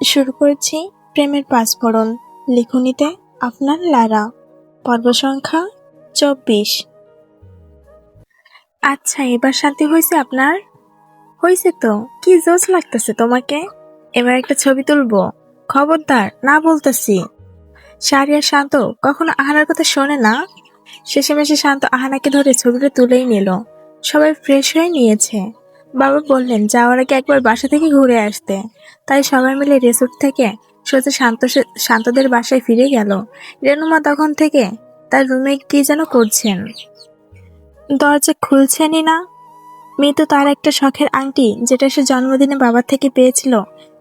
শুরু করছি প্রেমের পাঁচফোড়ন। লিখনিতে আপনার লারা। পর্ব সংখ্যা 24। আচ্ছা, এবার শান্তি হয়েছে আপনার? হয়েছে তো। কি জোশ লাগতেছে তোমাকে? এবার একটা ছবি তুলবো। খবরদার না বলতেছি। শাহরিয়ার শান্ত কখনো আহানার কথা শোনে না। শেষেমেশে শান্ত আহানাকে ধরে ছবিটা তুলেই নিল। সবাই ফ্রেশ হয়ে নিয়েছে। বাবা বললেন যাওয়ার আগে একবার বাসা থেকে ঘুরে আসতে। তাই সবাই মিলে রিসোর্ট থেকে সোজা শান্তদের বাসায় ফিরে গেল। রেনুমা তখন থেকে তার রুমে কি যেন করছেন। দরজা খুলছেনই না। মিতু তার একটা শখের আংটি, যেটা সে জন্মদিনে বাবার থেকে পেয়েছিল,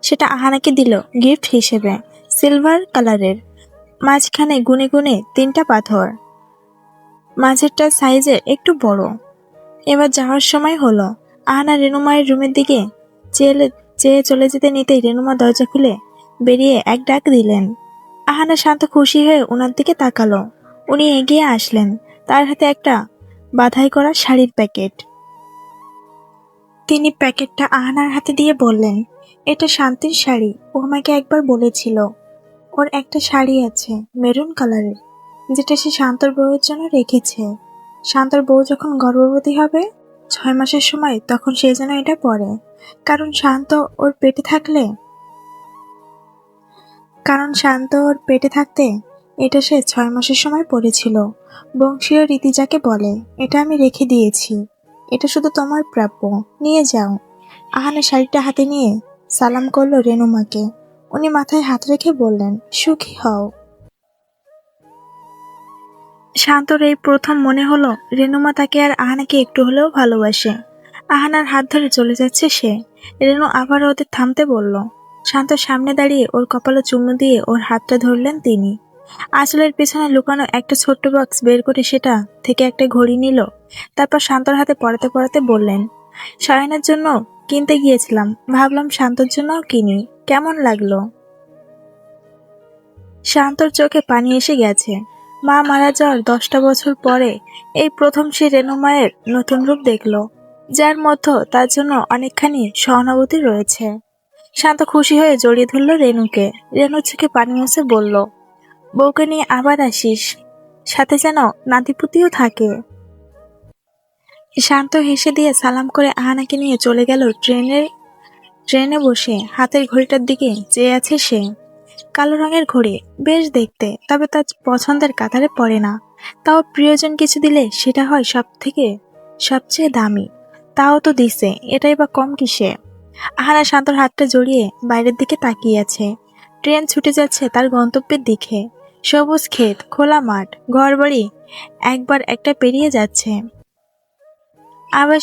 সেটা আহানাকে দিল গিফট হিসেবে। সিলভার কালারের, মাঝখানে গুনে গুনে 3টা পাথর, মাঝেরটা সাইজে একটু বড়। এবার যাওয়ার সময় হলো। আহানা রেনুমায়ের রুমের দিকে চেয়ে চলে যেতে নিতেই রেনুমা দরজা খুলে বেরিয়ে এক ডাক দিলেন। আহানা শান্ত খুশি হয়ে ওনার দিকে তাকালো। উনি এগিয়ে আসলেন, তার হাতে একটা বাধাই করা শাড়ির প্যাকেট। তিনি প্যাকেটটা আহানার হাতে দিয়ে বললেন, এটা শান্তির শাড়ি। ও আমাকে একবার বলেছিল ওর একটা শাড়ি আছে মেরুন কালারের, যেটা সে শান্তর বউয়ের জন্য রেখেছে। শান্তর বউ যখন গর্ভবতী হবে 6 মাসের সময়, তখন সে যেন এটা পরে। কারণ শান্ত ওর পেটে থাকতে এটা সে 6 মাসের সময় পরেছিল। বংশীয় রীতি যাকে বলে, এটা আমি রেখে দিয়েছি। এটা শুধু তোমার প্রাপ্য, নিয়ে যাও। আহানা শাড়িটা হাতে নিয়ে সালাম করলো রেনুমাকে। উনি মাথায় হাত রেখে বললেন, সুখী হও। শান্তর এই প্রথম মনে হলো রেনুমা তাকে আর আহানাকে একটু হলেও ভালোবাসে। আহানার হাত ধরে চলে যাচ্ছে সে। রেনু আবার ওদের থামতে বলল। শান্তর সামনে দাঁড়িয়ে ওর কপালে চুমু দিয়ে ওর হাতটা ধরলেন তিনি। আঁচলের পেছনে লুকানো একটা ছোট্ট বক্স বের করে সেটা থেকে একটা ঘড়ি নিল। তারপর শান্তর হাতে পরাতে পরাতে বললেন, সায়নের জন্য কিনতে গিয়েছিলাম, ভাবলাম শান্তর জন্যও কিনি, কেমন লাগলো? শান্তর চোখে পানি এসে গেছে। মা মারা যাওয়ার 10টা বছর পরে এই প্রথম সে রেনুমায়ের নতুন রূপ দেখল, যার মধ্যে তার জন্য অনেকখানি সহানুভূতি রয়েছে। শান্ত খুশি হয়ে জড়িয়ে ধরল রেনুকে। রেনুর চোখে পানি এসে বলল, বউকে নিয়ে আবার আসিস, সাথে যেন নাতিপুতিও থাকে। শান্ত হেসে দিয়ে সালাম করে আহানাকে নিয়ে চলে গেল ট্রেনে বসে হাতের ঘড়িটার দিকে চেয়ে আছে সে। কালো রঙের ঘড়ি, বেশ দেখতে, তবে তার পছন্দের কাতারে পড়ে না। তাও প্রিয়জন কিছু দিলে সেটা হয় সবচেয়ে দামি। তাও তো দিছে, এটাই বা কম কিসে। আহানা শান্তর হাতটা জড়িয়ে বাইরের দিকে তাকিয়ে আছে। ট্রেন ছুটে যাচ্ছে তার গন্তব্যের দিকে। সবুজ ক্ষেত, খোলা মাঠ, ঘরবাড়ি একবার একটা পেরিয়ে যাচ্ছে। আবার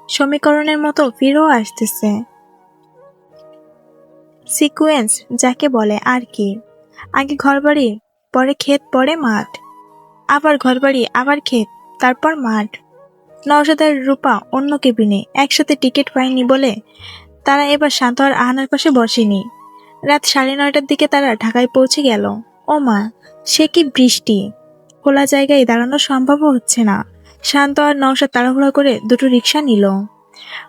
সমীকরণের মতো ফিরেও আসতেছে। সিকুয়েন্স যাকে বলে আর কি। আগে ঘরবাড়ি, পরে ক্ষেত, পরে মাঠ, আবার ঘরবাড়ি, আবার ক্ষেত, তারপর মাঠ। নওশাদ আর রূপা অন্য কেবিনে, একসাথে টিকিট পায়নি বলে তারা এবার শান্ত আর আহানার পাশে বসেনি। রাত 9:30টার দিকে তারা ঢাকায় পৌঁছে গেল। ও মা, সে কি বৃষ্টি! খোলা জায়গায় দাঁড়ানো সম্ভব হচ্ছে না। শান্ত আর নওশাদ তাড়াহুড়া করে দুটো রিক্সা নিল।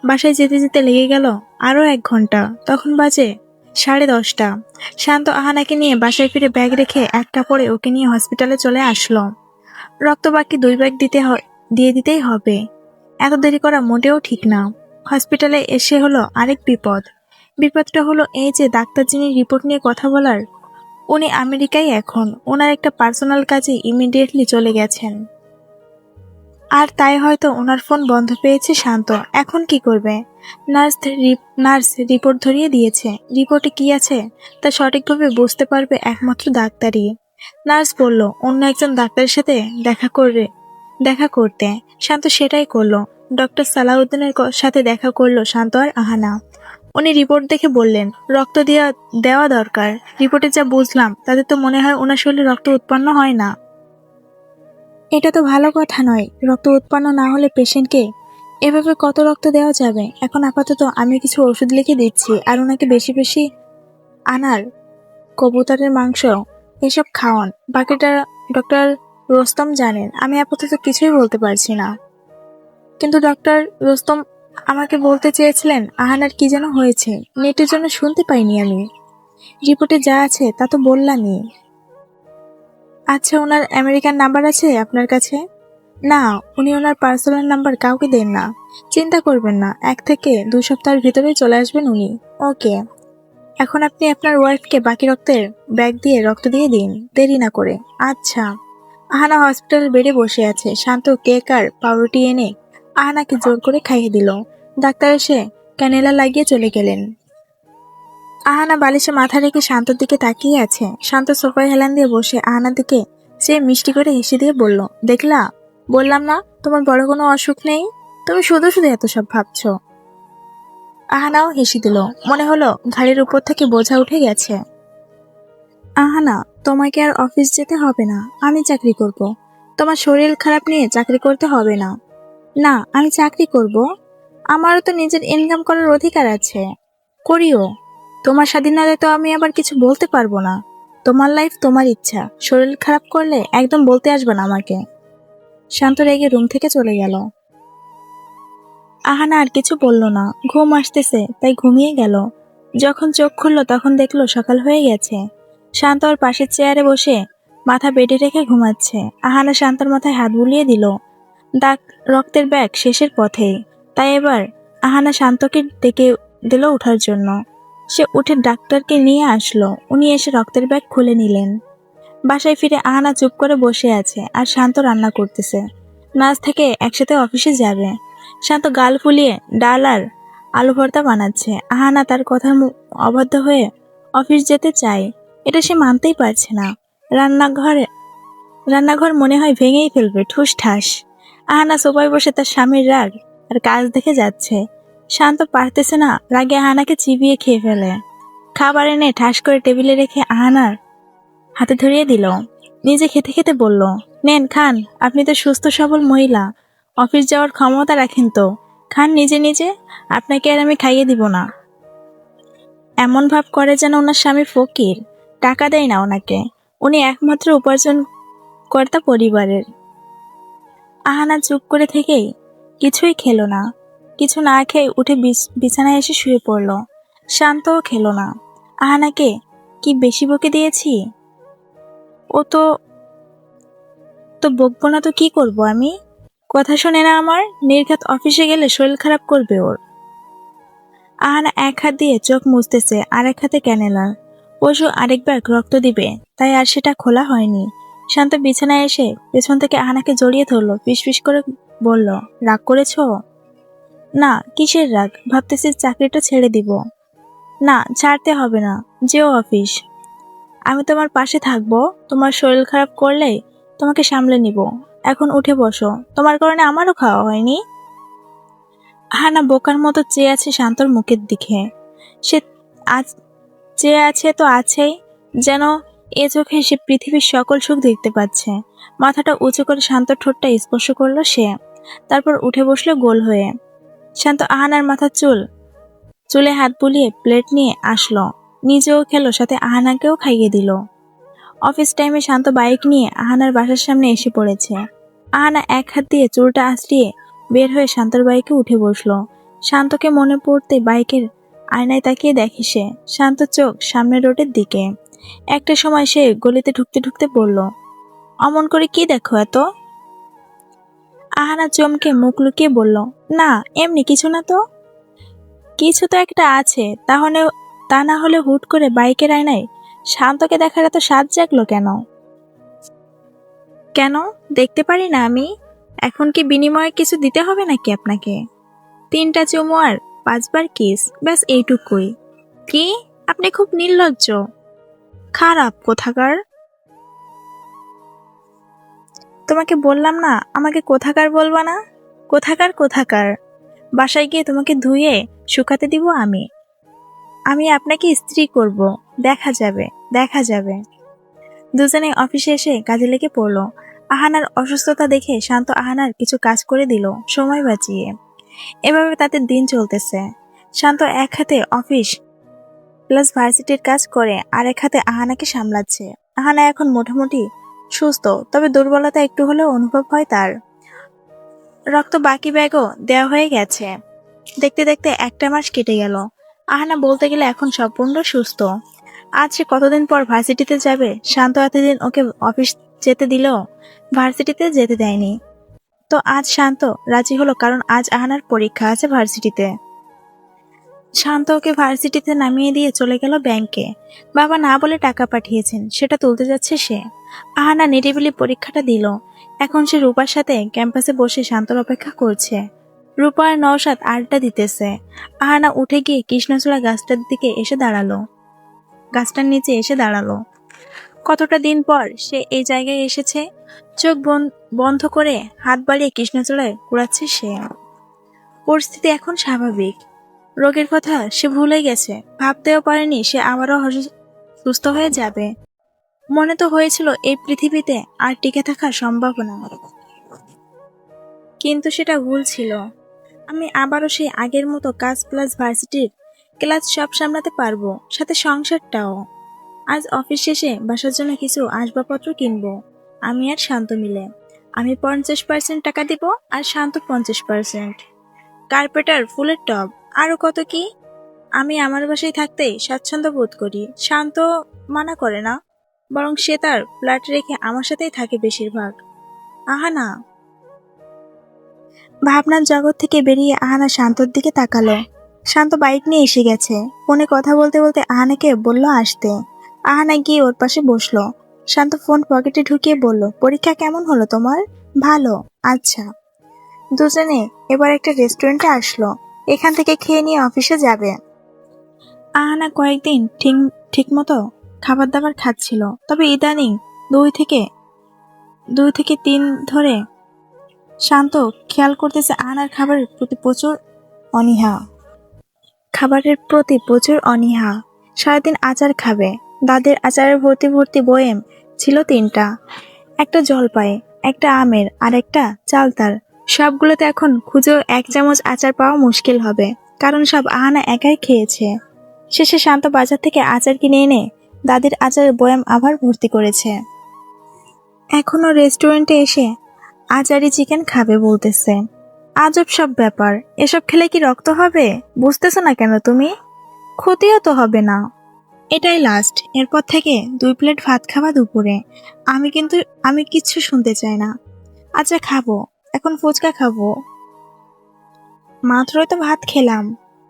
বাসায় যেতে যেতে লেগে গেল আরো 1 ঘন্টা। তখন বাজে 10:30। শান্ত আহানাকে নিয়ে বাসায় ফিরে ব্যাগ রেখে একটা পরে ওকে নিয়ে হসপিটালে চলে আসলো। রক্ত বাকি 2 ব্যাগ দিয়ে দিতেই হবে। এত দেরি করা মোটেও ঠিক না। হসপিটালে এসে হলো আরেক বিপদ। বিপদটা হলো এই যে ডাক্তার যিনি রিপোর্ট নিয়ে কথা বলার, উনি আমেরিকায় এখন। ওনার একটা পার্সোনাল কাজে ইমিডিয়েটলি চলে গেছেন। আর তাই হয়তো ওনার ফোন বন্ধ পেয়েছে শান্ত। এখন কি করবে? নার্স রিপোর্ট ধরিয়ে দিয়েছে। রিপোর্টে কি আছে তা সঠিকভাবে বুঝতে পারবে একমাত্র ডাক্তারই। নার্স বলল অন্য একজন ডাক্তারের সাথে দেখা করতে। শান্ত সেটাই করলো। ডক্টর সালাউদ্দিনের সাথে দেখা করলো শান্ত আর আহানা। উনি রিপোর্ট দেখে বললেন রক্ত দেওয়া দরকার। রিপোর্টে যা বুঝলাম তাতে তো মনে হয় ওনার শরীরে রক্ত উৎপন্ন হয় না। এটা তো ভালো কথা নয়। রক্ত উৎপন্ন না হলে পেশেন্টকে এভাবে কত রক্ত দেওয়া যাবে? এখন আপাতত আমি কিছু ওষুধ লিখে দিচ্ছি, আর ওনাকে বেশি বেশি আনার কবুতরের মাংস এসব খাওয়ান। বাকিটা ডক্টর রোস্তম জানেন। আমি আপাতত কিছুই বলতে পারছি না। কিন্তু ডক্টর রোস্তম আমাকে বলতে চেয়েছিলেন আহানার কি যেন হয়েছে। নেটের জন্য শুনতে পাইনি আমি। রিপোর্টে যা আছে তা তো বললামই। আচ্ছা, ওনার আমেরিকান নাম্বার আছে আপনার কাছে? না, উনি ওনার পার্সোনাল নাম্বার কাউকে দেন না। চিন্তা করবেন না, 1 থেকে 2 সপ্তাহের ভিতরেই চলে আসবেন উনি। ওকে, এখন আপনি আপনার ওয়াইফকে বাকি রক্তের ব্যাগ দিয়ে রক্ত দিয়ে দিন, দেরি না করে। আচ্ছা। আহানা হসপিটাল বেডে বসে আছে। শান্ত কেক আর পাউরুটি এনে আহানাকে জোর করে খাইয়ে দিল। ডাক্তার এসে ক্যানেলা লাগিয়ে চলে গেলেন। আহানা বালিশে মাথা রেখে শান্তর দিকে তাকিয়ে আছে। শান্ত সোফায় হেলান দিয়ে বসে আহানার দিকে সে মিষ্টি করে হেসে দিয়ে বলল, দেখলা, বললাম না তোমার বড় কোনো অসুখ নেই, তুমি শুধু শুধু এত সব ভাবছো। আহানাও হেসে দিল, মনে হলো ঘাড়ের উপর থেকে বোঝা উঠে গেছে। আহানা, তোমাকে আর অফিস যেতে হবে না, আমি চাকরি করব। তোমার শরীর খারাপ নিয়ে চাকরি করতে হবে না। না, আমি চাকরি করব। আমারও তো নিজের ইনকাম করার অধিকার আছে, করিও। তোমার স্বাধীনতায় তো আমি আবার কিছু বলতে পারবো না। তোমার লাইফ, তোমার ইচ্ছা। শরীর খারাপ করলে একদম বলতে আসবে না আমাকে। শান্ত রেগে রুম থেকে চলে গেল। আহানা আর কিছু বলল না। ঘুম আসতেছে তাই ঘুমিয়ে গেল। যখন চোখ খুলল তখন দেখলো সকাল হয়ে গেছে। শান্ত ওর পাশের চেয়ারে বসে মাথা বেডে রেখে ঘুমাচ্ছে। আহানা শান্তর মাথায় হাত বুলিয়ে দিল। দাগ রক্তের ব্যাগ শেষের পথেই, তাই এবার আহানা শান্তকে ডেকে দিল ওঠার জন্য। সে উঠে ডাক্তারকে নিয়ে আসলো। উনি এসে রক্তের ব্যাগ খুলে নিলেন। বাসায় ফিরে আহানা চুপ করে বসে আছে আর শান্ত রান্না করতেছে। নাচ থেকে একসাথে অফিসে যাবে। শান্ত গাল ফুলিয়ে ডাল আর আলু ভর্তা বানাচ্ছে। আহানা তার কথার অবাধ্য হয়ে অফিস যেতে চায়, এটা সে মানতেই পারছে না। রান্নাঘর মনে হয় ভেঙেই ফেলবে, ঠুস ঠাস। আহানা সোফায় বসে তার স্বামীর রাগ আর কাজ দেখে যাচ্ছে। শান্ত পারতেছে না, রাগে আহানাকে চিবিয়ে খেয়ে ফেলে। খাবার এনে ঠাস করে টেবিলে রেখে আহানার হাতে ধরিয়ে দিল। নিজে খেতে খেতে বলল, নেন খান, আপনি তো সুস্থ সবল মহিলা, অফিস যাওয়ার ক্ষমতা রাখেন তো, খান নিজে নিজে, আপনাকে আর আমি খাইয়ে দিব না। এমন ভাব করে যেন ওনার স্বামী ফকির, টাকা দেয় না ওনাকে, উনি একমাত্র উপার্জন কর্তা পরিবারের। আহানা চুপ করে থেকেই কিছুই খেলো না। কিছু না খেয়ে উঠে বিছানায় এসে শুয়ে পড়ল। শান্তও খেলো না। আহানাকে কি বেশি বকে দিয়েছি? ও তো তো বকবো না তো কি করব আমি? কথা শোনে না আমার, নির্ঘাত অফিসে গেলে শরীর খারাপ করবে ওর। আহানা এক হাত দিয়ে চোখ মুছতেছে, আর এক হাতে ক্যানেলার। পশু আরেকবার রক্ত দিবে, তাই আর সেটা খোলা হয়নি। শান্ত বিছানায় এসে পেছন থেকে আহানাকে জড়িয়ে ধরলো, ফিসফিস করে বলল, রাগ করেছ? না, কিসের রাগ, ভাবতেছি চাকরিটা ছেড়ে দিব। না, ছাড়তে হবে না, যেও অফিস। আমি তোমার পাশে থাকবো, তোমার শরীর খারাপ করলে তোমাকে সামলে নিব। এখন উঠে বসো, তোমার কারণে আমারও খাওয়া হয়নি। হানা বোকার মতো চেয়ে আছে শান্তর মুখের দিকে। সে আজ চেয়ে আছে তো আছেই, যেন এ চোখে সে পৃথিবীর সকল সুখ দেখতে পাচ্ছে। মাথাটা উঁচু করে শান্ত ঠোঁটটা স্পর্শ করলো সে, তারপর উঠে বসলো গোল হয়ে। শান্ত আহানার মাথার চুলে হাত বুলিয়ে প্লেট নিয়ে আসলো, নিজেও খেলো, সাথে আহানাকেও খাইয়ে দিল। অফিস টাইমে শান্ত বাইক নিয়ে আহানার বাসার সামনে এসে পড়েছে। আহানা এক হাত দিয়ে চুলটা আঁচড়িয়ে বের হয়ে শান্তর বাইকে উঠে বসলো। শান্তকে মনে পড়তে বাইকের আয়নায় তাকিয়ে দেখে সে। শান্ত চোখ সামনের রোডের দিকে। একটা সময় সে গলিতে ঢুকতে ঢুকতে বলল, অমন করে কি দেখো এত? আহানা চমকে মুখ লুকিয়ে বলল, না এমনি কিছু না তো। কিছু তো একটা আছে, তাহলে তা না হলে হুট করে বাইকের আয়নায় শান্তকে দেখার এত স্বাদ জাগলো কেন? কেন দেখতে পারি না আমি? এখন কি বিনিময়ে কিছু দিতে হবে নাকি আপনাকে? 3টা চুমু আর 5বার কিস, ব্যাস এইটুকুই। কি, আপনি খুব নির্লজ্জ, খারাপ কোথাকার। তোমাকে বললাম না আমাকে কোথাকার বলবা না। কোথাকার কোথাকার। বাসায় গিয়ে তোমাকে ধুয়ে শুকাতে দিব আমি। আমি আপনাকে স্ত্রী করব, দেখা যাবে, দেখা যাবে। দুজনে অফিসে এসে কাজে লেগে পড়ল। আহানার অসুস্থতা দেখে শান্ত আহানার কিছু কাজ করে দিল সময় বাঁচিয়ে। এভাবে তাদের দিন চলতেছে। শান্ত এক হাতে অফিস প্লাস ভার্সিটির কাজ করে, আর এক হাতে আহানাকে সামলাচ্ছে। আহানা এখন মোটামুটি সুস্থ, তবে দুর্বলতা একটু হলেও অনুভব হয় তার। রক্ত বাকি ব্যাগও দেওয়া হয়ে গেছে। দেখতে দেখতে 1টা মাস কেটে গেল। আহানা বলতে গেলে এখন সম্পূর্ণ সুস্থ। আজ সে কতদিন পর ভার্সিটিতে যাবে। শান্ত এতদিন ওকে অফিস যেতে দিলেও ভার্সিটিতে যেতে দেয়নি। তো আজ শান্ত রাজি হলো, কারণ আজ আহানার পরীক্ষা আছে ভার্সিটিতে। শান্ত ওকে ভার্সিটিতে নামিয়ে দিয়ে চলে গেল ব্যাংকে। বাবা না বলে টাকা পাঠিয়েছেন, সেটা তুলতে যাচ্ছে সে। আহানা নিরিবিলি পরীক্ষাটা দিল। এখন সে রূপার সাথে ক্যাম্পাসে বসে শান্তর অপেক্ষা করছে। রূপা আর নওশাদ আড্ডা দিতেছে। আহানা উঠে গিয়ে কৃষ্ণচূড়া গাছটার দিকে এসে দাঁড়ালো, গাছটার নিচে এসে দাঁড়ালো। কতটা দিন পর সে এই জায়গায় এসেছে। চোখ বন্ধ করে হাত বাড়িয়ে কৃষ্ণচূড়ায় কুড়াচ্ছে সে। পরিস্থিতি এখন স্বাভাবিক। রোগের কথা সে ভুলে গেছে, ভাবতেও পারেনি সে আবারও সুস্থ হয়ে যাবে। মনে তো হয়েছিল এই পৃথিবীতে আর টিকে থাকা সম্ভব না, কিন্তু সেটা ভুল ছিল। আমি আবারও সেই আগের মতো কাজ প্লাস ভার্সিটির ক্লাস সব সামলাতে পারবো, সাথে সংসারটাও। আজ অফিস শেষে বাসার জন্য কিছু আসবাবপত্র কিনবো, আমি আর শান্ত মিলে। আমি 50% টাকা দিব আর শান্ত 50%। কার্পেটার, ফুলের টব, আরো কত কি। আমি আমার বাসায় থাকতেই স্বাচ্ছন্দ্য বোধ করি। শান্ত মানা করে না, বরং সে তার ফ্ল্যাট রেখে আমার সাথেই থাকে বেশিরভাগ। আহানা। ভাবনার জগৎ থেকে বেরিয়ে আহানা শান্তর দিকে তাকালো। শান্ত বাইক নিয়ে এসে গেছে। ফোনে কথা বলতে বলতে আহানাকে বলল আসতে। আহানা গিয়ে ওর পাশে বসলো। শান্ত ফোন পকেটে ঢুকিয়ে বলল, পরীক্ষা কেমন হলো তোমার? ভালো। আচ্ছা। দুজনে এবার একটা রেস্টুরেন্টে আসলো। এখান থেকে খেয়ে নিয়ে অফিসে যাবে। আহানা কয়েকদিন ঠিক মতো খাবার দাবার খাচ্ছিল, তবে ইদানিং দুই থেকে তিন ধরে শান্ত খেয়াল করতেছে আহানার খাবারের প্রতি প্রচুর অনীহা। সারাদিন আচার খাবে। দাদের আচারের ভর্তি ভর্তি বয়েম ছিল 3টা, একটা জলপাই, একটা আমের আর একটা চালতার। সবগুলোতে এখন খুঁজেও 1 চামচ আচার পাওয়া মুশকিল হবে, কারণ সব আহানা একাই খেয়েছে। শেষে শান্ত বাজার থেকে আচার কিনে এনে দাদির আচারের বয়াম আবার ভর্তি করেছে। এখনো রেস্টুরেন্টে এসে আচারি চিকেন খাবে বলতেছে। আজব সব ব্যাপার। এসব খেলে কি রক্ত হবে? বুঝতেছো না কেন তুমি? ক্ষতিও তো হবে না। এটাই লাস্ট। এরপর থেকে 2 প্লেট ভাত খাওয়া দুপুরে। আমি কিচ্ছু শুনতে চাই না। আচ্ছা খাবো, এখন ফুচকা খাবো। মাত্রই তো ভাত খেলাম,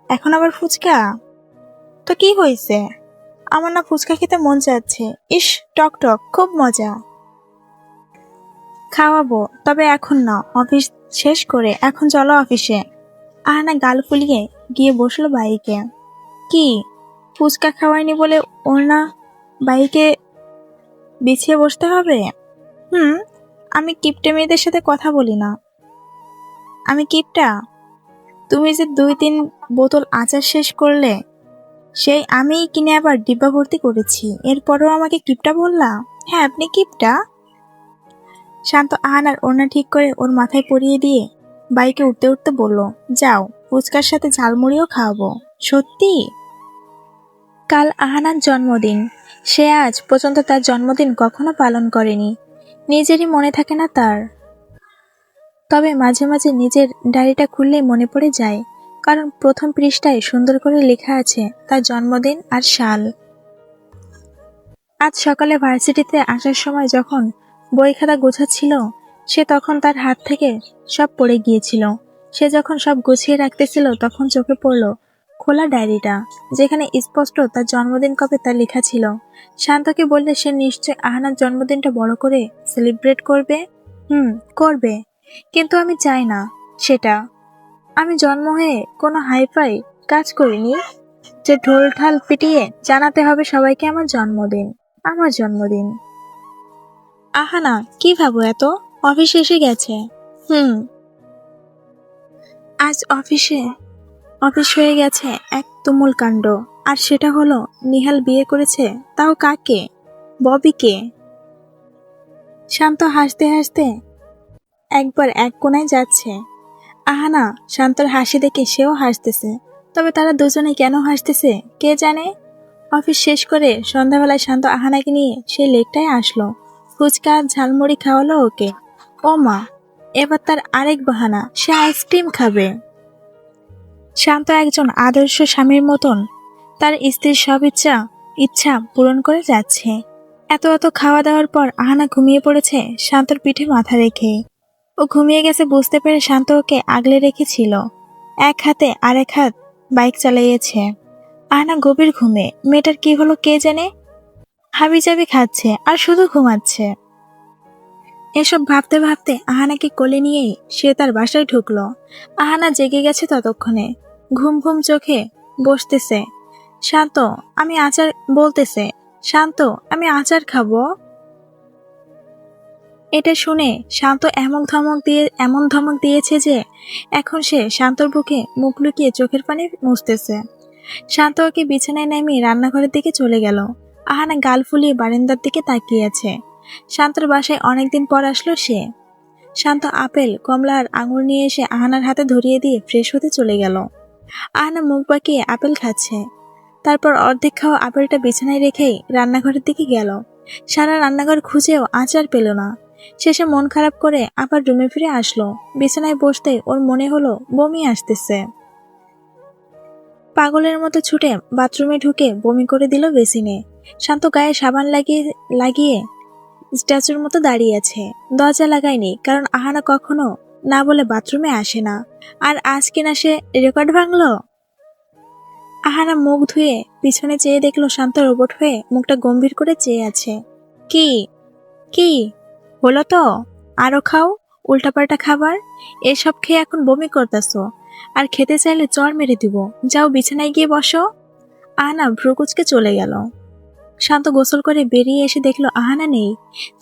এখন আবার ফুচকা? তো কি হয়েছে? আমার না ফুচকা খেতে মন চাচ্ছে। ইস, টক টক, খুব মজা। খাওয়াবো, তবে এখন না, অফিস শেষ করে এখন চলো অফিসে। আহানা গাল ফুলিয়ে গিয়ে বসলো বাইকে। কি, ফুচকা খাওয়ায়নি বলে ওর না বাইকে বিছিয়ে বসতে হবে? আমি কিপটে মেয়েদের সাথে কথা বলি না। আমি কিপটা? তুমি যে 2-3 বোতল আচার শেষ করলে, সেই আমিই কিনে আবার ডিব্বা ভর্তি করেছি, এরপরও আমাকে কিপটা বললা? হ্যাঁ, আপনি কিপটা। শান্ত আহানার ওড়না ঠিক করে ওর মাথায় পরিয়ে দিয়ে বাইকে উঠতে উঠতে বলল, যাও, ফুচকার সাথে ঝালমুড়িও খাওয়াবো। সত্যি? কাল আহানার জন্মদিন। সে আজ পর্যন্ত তার জন্মদিন কখনো পালন করেনি। নিজেরই মনে থাকে না তার। তবে মাঝে মাঝে নিজের ডায়েরিটা খুললেই মনে পড়ে যায়, কারণ প্রথম পৃষ্ঠায় সুন্দর করে লেখা আছে তার জন্মদিন আর সাল। আজ সকালে ভার্সিটিতে আসার সময় যখন বই খাতা গোছাচ্ছিল, সে তখন তার হাত থেকে সব পড়ে গিয়েছিল। সে যখন সব গুছিয়ে রাখতেছিল তখন চোখে পড়ল খোলা ডায়েরিটা, যেখানে স্পষ্ট তার জন্মদিন কবে তা লেখা ছিল। শান্তকে বললে সে নিশ্চয় আহানার জন্মদিনটা বড় করে সেলিব্রেট করবে। করবে, কিন্তু আমি চাই না সেটা। আমি জন্ম হয়ে কোনো হাইফাই কাজ করিনি যে ঢোল ঢাল পিটিয়ে জানাতে হবে সবাইকে আমার জন্মদিন। আমার জন্মদিন। আহানা, কি ভাবো এত? অফিস এসে গেছে। আজ অফিস হয়ে গেছে এক তুমুল কাণ্ড। আর সেটা হলো নিহাল বিয়ে করেছে, তাও কাকে? ববিকে। শান্ত হাসতে হাসতে একবার এক কোণায় যাচ্ছে। আহানা শান্তর হাসি দেখে সেও হাসতেছে, তবে তারা দুজনে কেন হাসতেছে কে জানে। অফিস শেষ করে সন্ধ্যাবেলায় শান্ত আহানাকে নিয়ে সেই লেকটায় আসলো। ফুচকা ঝালমুড়ি খাওয়ালো ওকে। ও মা, এবার তার আরেক বাহানা, সে আইসক্রিম খাবে। শান্ত একজন আদর্শ স্বামীর মতন তার স্ত্রীর সব ইচ্ছা ইচ্ছা পূরণ করে যাচ্ছে। এত এত খাওয়া দাওয়ার পর আহানা ঘুমিয়ে পড়েছে শান্তর পিঠে মাথা রেখে। ও ঘুমিয়ে গেছে বুঝতে পেরে শান্ত ওকে আগলে রেখেছিল। এক হাতে আরেক হাত বাইক চালিয়েছে। আহানা গভীর ঘুমে। মেয়েটার কি হলো কে জানে, হাবিজাবি খাচ্ছে আর শুধু ঘুমাচ্ছে। এসব ভাবতে ভাবতে আহানাকে কোলে নিয়েই সে তার বাসায় ঢুকলো। আহানা জেগে গেছে ততক্ষণে, ঘুম ঘুম চোখে বসতেছে। শান্ত, আমি আচার বলতেছে, শান্ত, আমি আচার খাবো। এটা শুনে শান্ত এমন ধমক দিয়েছে যে এখন সে শান্তর বুকে মুখ লুকিয়ে চোখের পানি মুছতেছে। শান্ত ওকে বিছানায় নামিয়ে রান্নাঘরের দিকে চলে গেল। আহানা গাল ফুলিয়ে বারান্দার দিকে তাকিয়ে আছে। শান্তর বাসায় অনেকদিন পর আসলো সে। শান্ত আপেল, কমলা আর আঙুর নিয়ে এসে আহানার হাতে ধরিয়ে দিয়ে ফ্রেশ হতে চলে গেল। আহানা মুখ বাঁকিয়ে আপেল খাচ্ছে। তারপর অর্ধেক খাওয়া আপেলটা বিছানায় রেখেই রান্নাঘরের দিকে গেল। সারা রান্নাঘর খুঁজেও আচার পেল না। শেষে মন খারাপ করে আবার রুমে ফিরে আসলো। বিছানায় বসতেই ওর মনে হলো বমি আসতেছে। পাগলের মতো ছুটে বাথরুমে ঢুকে বমি করে দিল বেসিনে। শান্ত গায়ে সাবান লাগিয়ে লাগিয়ে স্ট্যাচুর মতো দাঁড়িয়ে আছে। দরজা লাগায়নি, কারণ আহানা কখনো না বলে বাথরুমে আসে না। আর আজ কিনা সে রেকর্ড ভাঙলো। আহানা মুখ ধুয়ে পিছনে চেয়ে দেখলো শান্ত রোবট হয়ে মুখটা গম্ভীর করে চেয়ে আছে। কি কি হলো তো? আরো খাও উল্টাপাল্টা খাবার। এসব খেয়ে এখন বমি করতেছো, আর খেতে চাইলে চড় মেরে দিব। যাও বিছানায় গিয়ে বসো। আহানা ভ্রুকুচকে চলে গেল। শান্ত গোসল করে বেরিয়ে এসে দেখলো আহানা নেই।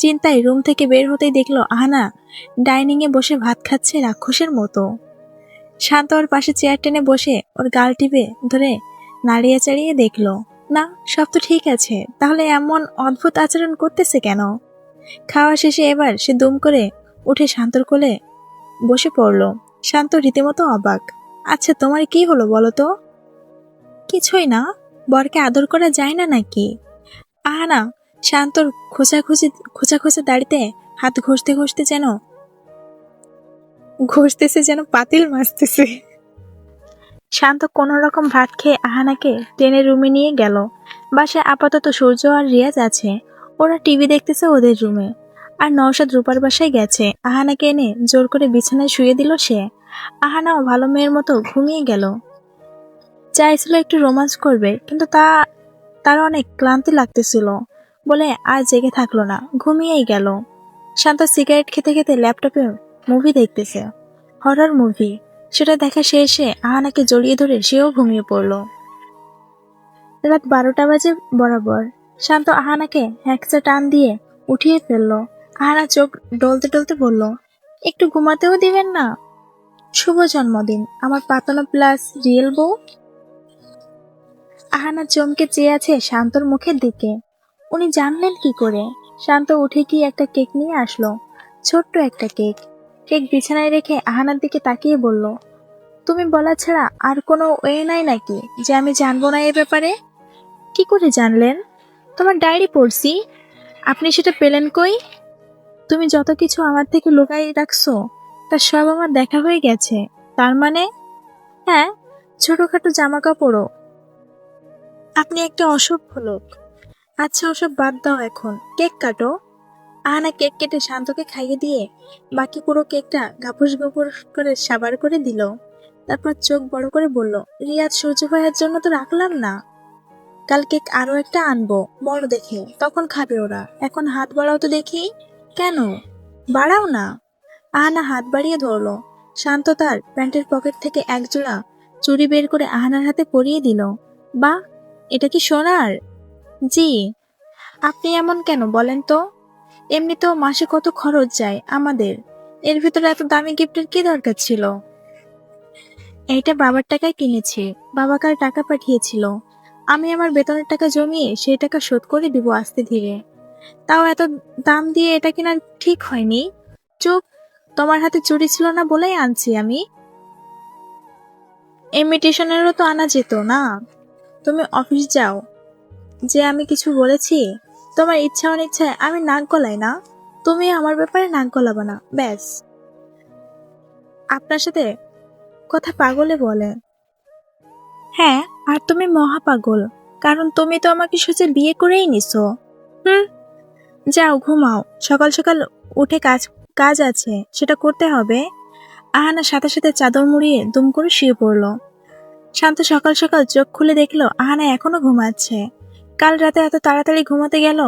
চিন্তায় রুম থেকে বের হতেই দেখলো আহানা ডাইনিং এ বসে ভাত খাচ্ছে রাক্ষসের মতো। শান্ত ওর পাশে চেয়ার টেনে বসে ওর গাল টিপে ধরে নাড়িয়ে চাড়িয়ে দেখলো, না সব তো ঠিক আছে, তাহলে এমন অদ্ভুত আচরণ করতেছে কেন? খাওয়া শেষে এবার সে দুম করে উঠে শান্তর কোলে বসে পড়ল। শান্ত রীতিমতো অবাক। আচ্ছা তোমার কি হলো বলো তো? কিছুই না, বরকে আদর করা যায় না নাকি? আহানা শান্তর খোঁচা খোঁচা দাড়িতে হাত ঘষতেছে যেন পাতিল মাজতেছে। শান্ত কোনো রকম ভাত খেয়ে আহানাকে টেনে রুমে নিয়ে গেল। বাসায় আপাতত সূর্য আর রিয়াজ আছে। ওরা টিভি দেখতেছে ওদের রুমে। আর নওশাদ রূপার বাসায় গেছে। আহানাকে এনে জোর করে বিছানায় শুয়ে দিল সে। আহানাও ভালো মেয়ের মতো ঘুমিয়ে গেল। চাইছিল একটু রোমান্স করবে, কিন্তু তার অনেক ক্লান্তি লাগতেছিল বলে আর জেগে থাকলো না, ঘুমিয়েই গেল। শান্ত সিগারেট খেতে খেতে ল্যাপটপে মুভি দেখতেছে, হরর মুভি। সেটা দেখা শেষে আহানাকে জড়িয়ে ধরে সেও ঘুমিয়ে পড়ল। রাত 12টা বাজে বরাবর। শান্ত আহানাকে হ্যাকচা টান দিয়ে উঠিয়ে ফেললো। আহানা চোখ ডলতে ডলতে বলল, একটু ঘুমাতেও দিবেন না? শুভ জন্মদিন আমার পাতানো প্লাস রিয়েল বউ। আহানা চমকে চেয়ে আছে শান্তর মুখের দিকে। উনি জানলেন কি করে? শান্ত উঠে গিয়ে একটা কেক নিয়ে আসলো, ছোট্ট একটা কেক। কেক বিছানায় রেখে আহানার দিকে তাকিয়ে বলল, তুমি বলা ছাড়া আর কোনো ওয়ে নাই নাকি যে আমি জানবো না এ ব্যাপারে? কি করে জানলেন? তোমার ডায়েরি পড়ছি। আপনি সেটা পেলেন কই? তুমি যত কিছু আমার থেকে লুকাই রাখছো তার সব আমার দেখা হয়ে গেছে। তার মানে? হ্যাঁ, ছোটখাটো জামা কাপড়ও। আপনি একটা অসভ্য লোক। আচ্ছা ওসব বাদ দাও, এখন কেক কাটো। আহানা কেক কেটে শান্তকে খাইয়ে দিয়ে বাকি পুরো কেকটা গাপুস গুপুস করে সাবার করে দিল। তারপর চোখ বড় করে বলল, রিয়াজ সূর্য ভাইয়ের জন্য তো রাখলাম না, কাল কেক আরো একটা আনবো বড় দেখে, তখন খাবে ওরা। এখন হাত বাড়াও তো দেখি। কেন? বাড়াও না। আহানা হাত বাড়িয়ে ধরলো। শান্ত তার প্যান্টের পকেট থেকে একজোড়া চুড়ি বের করে আহানার হাতে পরিয়ে দিল। বা, এটা কি সোনার? জি। আপনি এমন কেন বলেন তো? এমনিতেও মাসে কত খরচ যায় আমাদের, এর ভিতরে এত দামি গিফটের কি দরকার ছিল? এইটা বাবার টাকায় কিনেছি, বাবা কাল টাকা পাঠিয়েছিল। আমি আমার বেতনের টাকা জমিয়ে সেই টাকা শোধ করে দিব আস্তে ধীরে। তাও এত দাম দিয়ে এটা কেনার ঠিক হয়নি। চুপ, তোমার হাতে চুরি ছিল না বলেই আনছি আমি। ইমিটেশনেরও তো আনা যেত না। তুমি অফিস যাও। যে আমি কিছু বলেছি? তোমার ইচ্ছা অনিচ্ছায় আমি নাক গলাই না, তুমি আমার ব্যাপারে নাক গলাবা না, ব্যাস। আপনার সাথে কথা পাগলে বলে। হ্যাঁ, আর তুমি মহা পাগল। কারণ তুমি তো আমাকে সোজা বিয়ে করেই নিছো। হুম, যাও ঘুমাও, সকাল সকাল উঠে কাজ কাজ আছে, সেটা করতে হবে। আহানা সাথে সাথে চাদর মুড়িয়ে দুম করে শুয়ে পড়ল। শান্ত সকাল সকাল চোখ খুলে দেখলো আহানা এখনো ঘুমাচ্ছে। কাল রাতে এত তাড়াতাড়ি ঘুমাতে গেল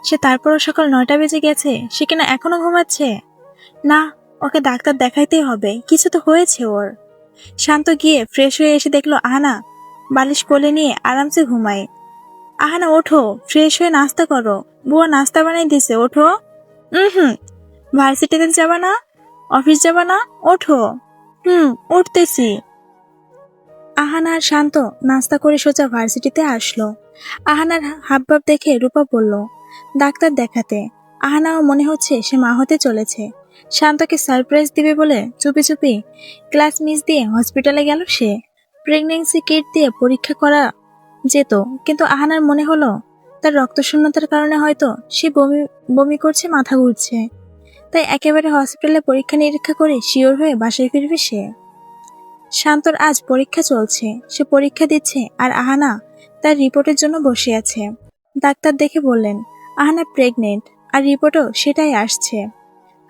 সে, তারপরও সকাল 9টা বেজে গেছে, সে কিনা এখনো ঘুমাচ্ছে। না, ওকে ডাক্তার দেখাইতেই হবে, কিছু তো হয়েছে ওর। শান্ত গিয়ে ফ্রেশ হয়ে এসে দেখলো আহানা বালিশ কোলে নিয়ে আরামসে ঘুমায়। আহানা ওঠো, ফ্রেশ হয়ে নাস্তা করো, বুয়া নাস্তা বানাই দিছে, ওঠো। হুম, ভার্সিটিতে যাবা না? অফিস যাবা না? ওঠো। উঠতেছি। আহানা আর শান্ত নাস্তা করে সোজা ভার্সিটিতে আসলো। আহানার হাবভাব দেখে রূপা বলল ডাক্তার দেখাতে। আহানাও মনে হচ্ছে সে মা হতে চলেছে। শান্তকে সারপ্রাইজ দিবে বলে চুপি চুপি ক্লাস মিস দিয়ে হসপিটালে গেল সে। প্রেগন্যান্সি কিট দিয়ে পরীক্ষা করা যেত, কিন্তু আহানার মনে হলো তার রক্তশূন্যতার কারণে হয়তো সে বমি বমি করছে, মাথা ঘুরছে। তাই একেবারে হসপিটালে পরীক্ষা নিরীক্ষা করে শিওর হয়ে বাসায় ফিরবে সে। শান্তর আজ পরীক্ষা চলছে, সে পরীক্ষা দিচ্ছে আর আহানা তার রিপোর্টের জন্য বসে আছে। ডাক্তার দেখে বললেন আহানা প্রেগনেন্ট, আর রিপোর্টও সেটাই আসছে।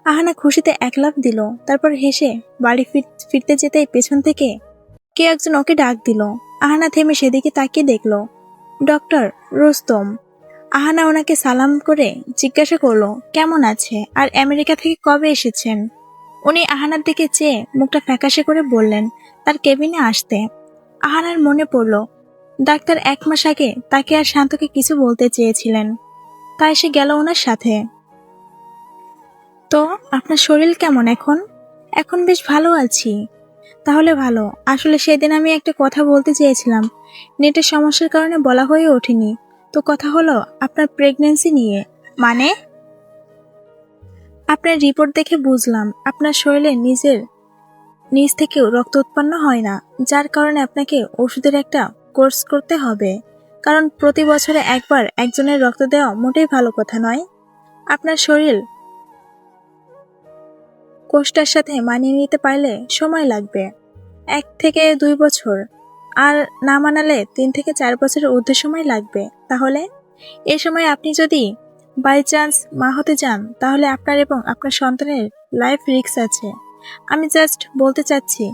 আহানা খুশিতে এক লাফ দিল, তারপর হেসে বাড়ি ফিরতে যেতেই পেছন থেকে কে একজন ওকে ডাক দিল। আহানা থেমে সেদিকে তাকিয়ে দেখল ডক্টর রোস্তম। আহানা ওনাকে সালাম করে জিজ্ঞাসা করলো কেমন আছে আর আমেরিকা থেকে কবে এসেছেন। উনি আহানার দিকে চেয়ে মুখটা ফ্যাকাশে করে বললেন তার কেবিনে আসতে। আহানার মনে পড়ল ডাক্তার 1 মাস আগে তাকে আর শান্তকে কিছু বলতে চেয়েছিলেন, তাই সে গেল ওনার সাথে। তো আপনার শরীর কেমন এখন? এখন বেশ ভালো আছি। তাহলে ভালো। আসলে সেদিন আমি একটা কথা বলতে চেয়েছিলাম, নেটের সমস্যার কারণে বলা হয়ে ওঠেনি। তো কথা হলো আপনার প্রেগন্যান্সি নিয়ে। মানে? আপনার রিপোর্ট দেখে বুঝলাম আপনার শরীরে নিজ থেকেও রক্ত উৎপন্ন হয় না, যার কারণে আপনাকে ওষুধের একটা কোর্স করতে হবে। কারণ প্রতি বছরে একবার একজনের রক্ত দেওয়া মোটেই ভালো কথা নয়। আপনার শরীর কোষটার সাথে মানিয়ে নিতে পারলে সময় লাগবে 1 থেকে 2 বছর, আর না মানালে 3 থেকে 4 বছরের ঊর্ধ্বে সময় লাগবে। তাহলে এ সময় আপনি যদি বাই চান্স মা হতে যান, তাহলে আপনার এবং আপনার সন্তানের লাইফ রিস্ক আছে। আমি জাস্ট বলতে চাচ্ছি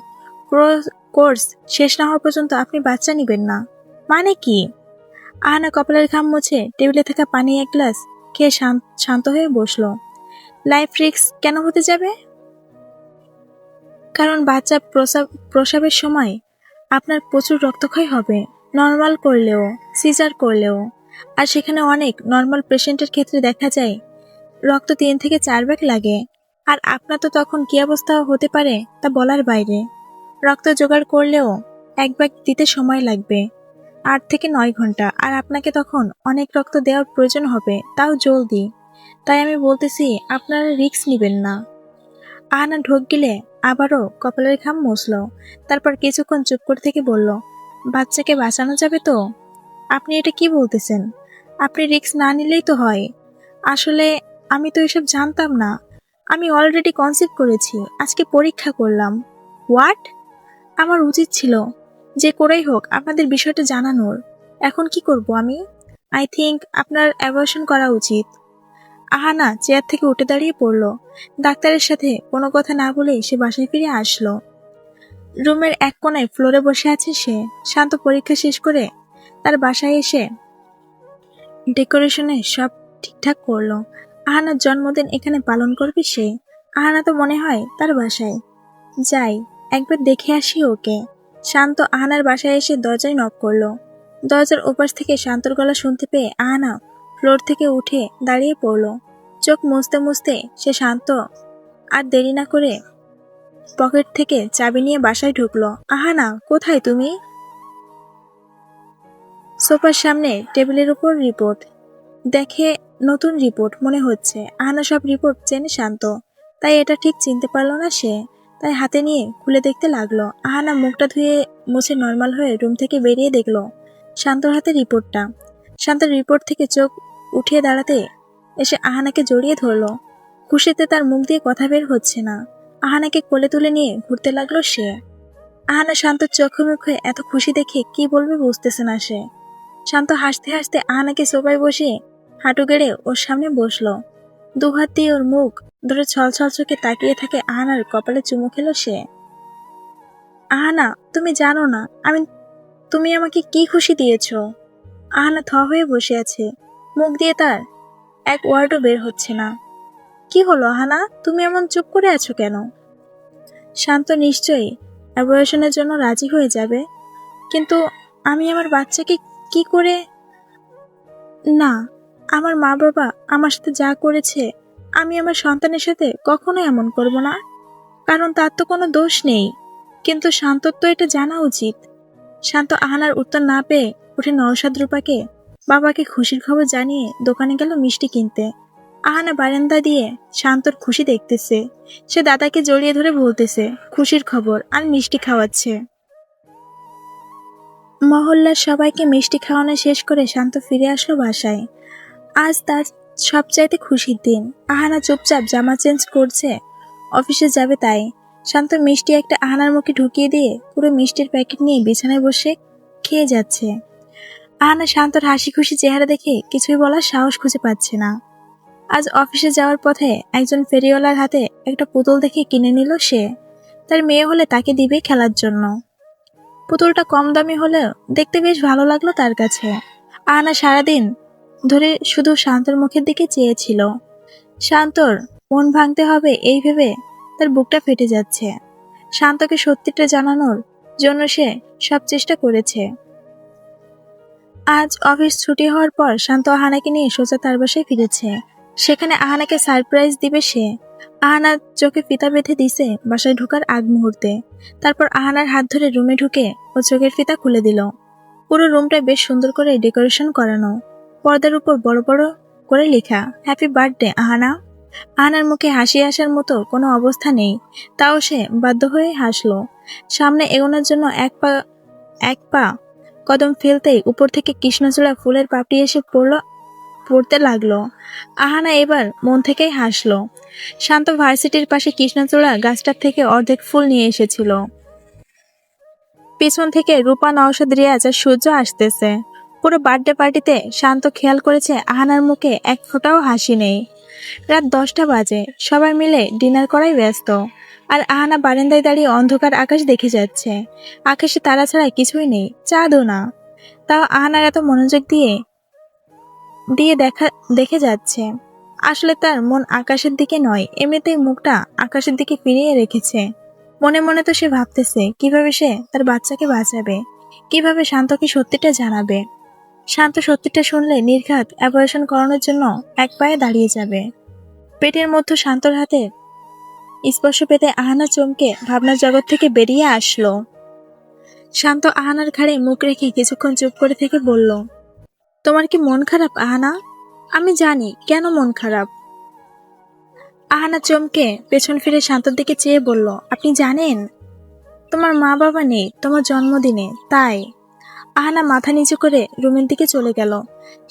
কোর্স শেষ না হওয়া পর্যন্ত আপনি বাচ্চা নিবেন না। মানে কি? আহানা কপালের ঘাম মুছে টেবিলে থাকা পানি 1 গ্লাস খেয়ে শান্ত হয়ে বসলো। লাইফ রিস্ক কেন হতে যাবে? কারণ বাচ্চা প্রসবের সময় আপনার প্রচুর রক্তক্ষয় হবে, নর্মাল করলেও, সিজার করলেও। আর সেখানে অনেক নর্মাল পেশেন্টের ক্ষেত্রে দেখা যায় রক্ত 3 থেকে 4 ব্যাগ লাগে। আর আপনার তো তখন কি অবস্থা হতে পারে তা বলার বাইরে। রক্ত জোগাড় করলেও 1 ব্যাগ দিতে সময় লাগবে 8 থেকে 9 ঘন্টা, আর আপনাকে তখন অনেক রক্ত দেওয়ার প্রয়োজন হবে, তাও জলদি। তাই আমি বলতেছি আপনারা রিস্ক নিবেন না। আহানা ঢোক গিলে আবারও কপালের ঘাম মুছল, তারপর কিছুক্ষণ চুপ করে থেকে বলল বাচ্চাকে বাঁচানো যাবে তো? আপনি এটা কি বলতেছেন? আপনি রিস্ক না নিলেই তো হয়। আসলে আমি তো এসব জানতাম না। আমি অলরেডি কনসিভ করেছি, আজকে পরীক্ষা করলাম। হোয়াট? আমার উচিত ছিল যে করেই হোক আপনাদের বিষয়টা জানানোর। এখন কি করব আমি? আই থিংক আপনার অ্যাবর্শন করা উচিত। আহানা চেয়ার থেকে উঠে দাঁড়িয়ে পড়ল। ডাক্তারের সাথে কোনো কথা না বলেই সে বাসায় ফিরে আসলো। রুমের এক কোণায় ফ্লোরে বসে আছে সে। শান্ত পরীক্ষা শেষ করে তার বাসায় এসে ডেকোরেশনে সব ঠিকঠাক করলো। আহানার জন্মদিন এখানে পালন করবে সে। আহানা তো মনে হয় তার বাসায় যাই, একবার দেখে আসি ওকে। শান্ত আহানার বাসায় এসে দরজায় নক করলো। দরজার ওপাশ থেকে শান্তর গলা শুনতে পেয়ে আহানা ফ্লোর থেকে উঠে দাঁড়িয়ে পড়ল। চোখ মুছতে মুছতে সে শান্ত আর দেরি না করে পকেট থেকে চাবি নিয়ে বাসায় ঢুকলো। আহানা, কোথায় তুমি? সোফার সামনে টেবিলের উপর রিপোর্ট দেখে। নতুন রিপোর্ট মনে হচ্ছে। আহানা সব রিপোর্ট চেনে শান্ত, তাই এটা ঠিক চিনতে পারলো না সে। তাই হাতে নিয়ে খুলে দেখতে লাগলো। আহানা মুখটা ধুয়ে মুছে নর্মাল হয়ে রুম থেকে বেরিয়ে দেখলো শান্তর হাতে রিপোর্টটা। শান্তর রিপোর্ট থেকে চোখ উঠিয়ে দাঁড়াতে এসে আহানাকে জড়িয়ে ধরলো। খুশিতে তার মুখ দিয়ে কথা বের হচ্ছে না। আহানাকে কোলে তুলে নিয়ে ঘুরতে লাগলো সে। আহানা শান্তর চোখে মুখে এত খুশি দেখে কি বলবে বুঝতেছে না সে। শান্ত হাসতে হাসতে আহানাকে সোফায় বসিয়ে হাঁটু গেড়ে ওর সামনে বসলো। দুহাত দিয়ে ওর মুখ ধরে ছলছল চোখে তাকিয়ে থাকে আহানার কপালে চুমু খেলো সে। আহানা, তুমি জানো না তুমি আমাকে কি খুশি দিয়েছো। আহানা থ হয়ে বসে আছে, মুখ দিয়ে তার এক ওয়ার্ডও বের হচ্ছে না। কি হলো আহানা, তুমি এমন চুপ করে আছো কেন? শান্ত নিশ্চয়ই অ্যাবর্শনের জন্য রাজি হয়ে যাবে, কিন্তু আমি আমার বাচ্চাকে কি করে? না, আমার মা বাবা আমার সাথে যা করেছে আমি আমার সন্তানের সাথে কখনো এমন করব না, কারণ তার তো কোনো দোষ নেই। কিন্তু শান্তর তো এটা জানা উচিত। শান্ত আহানার উত্তর না পেয়ে উঠে নওশাদ রূপাকে বাবাকে খুশির খবর জানিয়ে দোকানে গেল মিষ্টি কিনতে। আহানা বারান্দা দিয়ে শান্তর খুশি দেখতেছে। সে দাদাকে জড়িয়ে ধরে বলতেছে খুশির খবর আর মিষ্টি খাওয়াচ্ছে। মহল্লার সবাইকে মিষ্টি খাওয়ানো শেষ করে শান্ত ফিরে আসলো বাসায়। আজ তার সবচাইতে খুশির দিন। আহানা চুপচাপ জামা চেঞ্জ করছে, অফিসে যাবে তাই। শান্ত মিষ্টি একটা আহানার মুখে ঢুকিয়ে দিয়ে পুরো মিষ্টির প্যাকেট নিয়ে বিছানায় বসে খেয়ে যাচ্ছে। আহানা শান্তর হাসি খুশি চেহারা দেখে কিছুই বলার সাহস খুঁজে পাচ্ছে না। আজ অফিসে যাওয়ার পথে একজন ফেরিওয়ালার হাতে একটা পুতুল দেখে কিনে নিল সে। তার মেয়ে হলে তাকে দিবে খেলার জন্য। পুতুলটা কম দামি হলেও দেখতে বেশ ভালো লাগলো তার কাছে। আহানা সারাদিন ধরে শুধু শান্তর মুখের দিকে চেয়েছিল। শান্তর মন ভাঙতে হবে এই ভেবে তার বুকটা ফেটে যাচ্ছে। শান্তকে সত্যিটা জানানোর জন্য সে সব চেষ্টা করেছে। আজ অফিস ছুটি হওয়ার পর শান্ত আহানাকে নিয়ে সোজা তার বাসায় ফিরেছে। সেখানে আহানাকে সারপ্রাইজ দিবে সে। আহানার চোখে ফিতা বেঁধে দিছে বাসায় ঢোকার আগ মুহূর্তে। তারপর আহানার হাত ধরে রুমে ঢুকে ও চোখের ফিতা খুলে দিল। পুরো রুমটা বেশ সুন্দর করে ডেকোরেশন করানো, পর্দার উপর বড় বড় করে লেখা হ্যাপি বার্থডে আহানা। আহানার মুখে হাসি আসার মতো কোনো অবস্থা নেই, তাও সে বাধ্য হয়ে হাসলো। সামনে এগোনোর জন্য এক পা কদম ফেলতেই উপর থেকে কৃষ্ণচূড়া ফুলের পাপড়ি এসে পড়তে লাগলো। আহানা এবার মন থেকেই হাসলো। শান্ত ভার্সিটির পাশে কৃষ্ণচূড়া গাছটার থেকে অর্ধেক ফুল নিয়ে এসেছিল। পিছন থেকে রূপা, নওশাদ, রিয়াজ আর সূর্য আসতেছে। পুরো বার্থডে পার্টিতে শান্ত খেয়াল করেছে আহানার মুখে এক ফোঁটাও হাসি নেই। রাত 10টা বাজে, সবাই মিলে ডিনার করাই ব্যস্ত। আর আহানা বারান্দায় দাঁড়িয়ে অন্ধকার আকাশ দেখে যাচ্ছে। আকাশে তারা ছাড়া কিছুই নেই, চাঁদও না। তাও আহানার এত মনোযোগ দিয়ে দিয়ে দেখে যাচ্ছে। আসলে তার মন আকাশের দিকে নয়, এমনিতেই মুখটা আকাশের দিকে ফিরিয়ে রেখেছে। মনে মনে তো সে ভাবতেছে কিভাবে সে তার বাচ্চাকে বাঁচাবে, কিভাবে শান্তকে সত্যিটা জানাবে। শান্ত সত্যিটা শুনলে নির্ঘাত অ্যাবর্শন করানোর জন্য এক পায়ে দাঁড়িয়ে যাবে। পেটের মধ্যে শান্তর হাতে স্পর্শ পেতে আহানা চমকে ভাবনার জগৎ থেকে বেরিয়ে আসলো। শান্ত আহানার ঘাড়ে মুখ রেখে কিছুক্ষণ চুপ করে থেকে বলল, তোমার কি মন খারাপ আহানা? আমি জানি কেন মন খারাপ। আহানা চমকে পেছন ফিরে শান্তর দিকে চেয়ে বলল, আপনি জানেন তোমার মা বাবা নেই তোমার জন্মদিনে, তাই। আহানা মাথা নিচু করে রুমের দিকে চলে গেল।